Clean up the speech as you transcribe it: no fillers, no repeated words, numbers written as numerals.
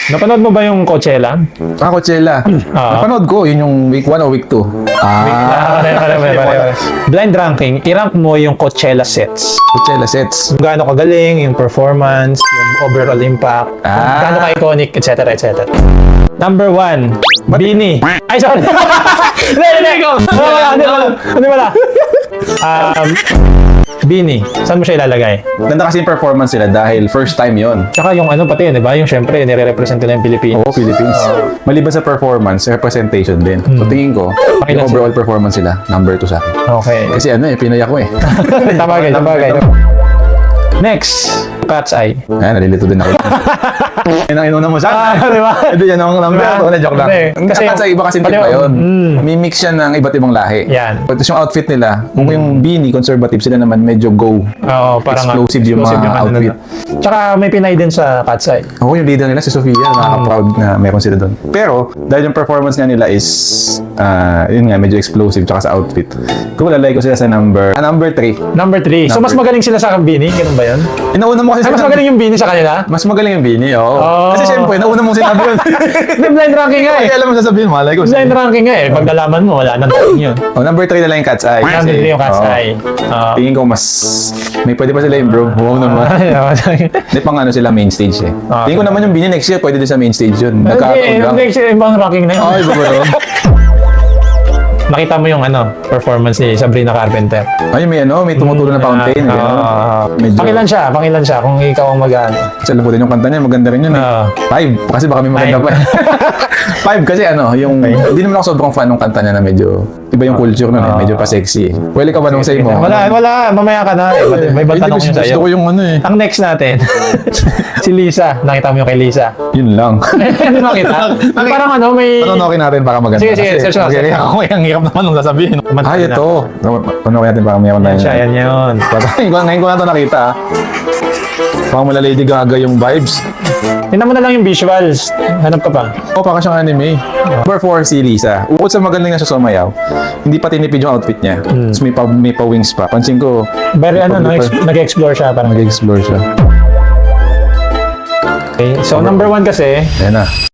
Napanood mo ba yung Coachella? Coachella. Napanood ko, yun yung week 1 o week 2. Pare. Blind ranking, i-rank mo yung Coachella sets. Coachella sets. Kung gaano kagaling, yung performance, yung overall impact, kung gaano ka-iconic, etc. etc. Number 1, Bini. Ay, sorry. Hindi wala. Bini. Saan mo siya ilalagay? Ganda kasi yung performance nila dahil first time yon. Tsaka yung ano pati yun, di ba? Yung syempre, nire-represent nila yung Pilipinas. Oo, Philippines. Maliban sa performance, representation din. So tingin ko, yung overall performance nila, number 2 sa akin. Okay. Kasi Pinay ako eh. Tabagay. Next, Cat's Eye. Nalilito din ako. Yan ang inuna mo sa akin. Di ba? Ito yan ang number. Joke lang. Kasi Kasi iba kasi tip pa yun. May mix siya ng iba't ibang lahi. Yan. Tapos yung outfit nila, kung yung Beanie, conservative sila naman, medyo go. Oo, parang Explosive yung mga ano outfit. nila. Tsaka may Pinay din sa Cat's Eye. Oo, yung leader nila, si Sofia, nakaka-proud na meron sila doon. Pero, dahil yung performance nga nila is, yun nga, medyo explosive, tsaka sa outfit. Kung lalagay ko sila sa number 3. Number 3. So, mas magaling sila sa Bini? Ganun ba yun? Inauna mo kasi Ay, mas magaling yung Bini sa kanila? Mas magaling yung Beanie, oo. Kasi syempre, nauna mong sinabi yun. Hindi, blind ranking nga eh. Kaya alam mo sasabihin, malay ko. Blind ranking nga eh. Pag nalaman mo, wala nang ranking yun. Number 3 na lang yung Cat's Eye. Number 3 yung Cat's Eye. Tingin ko mas, may pwede pa sila improve. Wow naman. Hindi pang ano sila main stage eh. Tingin ko naman yung Beanie next year, pwede din sa main stage yun. Nagkataon lang. Next year, ibang ranking na yun. Ay, iba ba yun? Nakita mo yung performance ni Sabrina Carpenter. Ay, may tumutulo na fountain. Medyo, Pakilan siya kung ikaw ang mag-ano. alam ko din yung kanta niya, maganda rin yun eh. 5, kasi baka may maganda pa. 5 kasi hindi naman ako sobrang fan ng kanta niya na medyo, iba yung culture nun eh, medyo pa sexy eh. Well, ikaw ba nung say mo? Wala, mamaya ka na. May ibang tanong yun sa'yo. Gusto ko yung Ang next natin, si Lisa. Nakita mo yung kay Lisa. Yun lang. Hindi makita. Parang may... Panonokin natin para maganda. Sige, search mo. Kaya ako ang hirap naman nung sasabihin. Ito. Panonokin natin para mayroon tayo. Yan yun. Ngayon ko na ito nakita. Parang mula Lady Gaga yung vibes. Tingnan mo na lang yung visuals. Hanap ka pa. Parang siyang anime. Number 4 si Lisa. Ukod sa magaling na siya sumayaw, hindi pa tinipid yung outfit niya. Tapos may pa-wings pa. Pansin ko, Very nag-explore siya. Parang nag-explore siya. okay. So, number 1 kasi, Ayan na.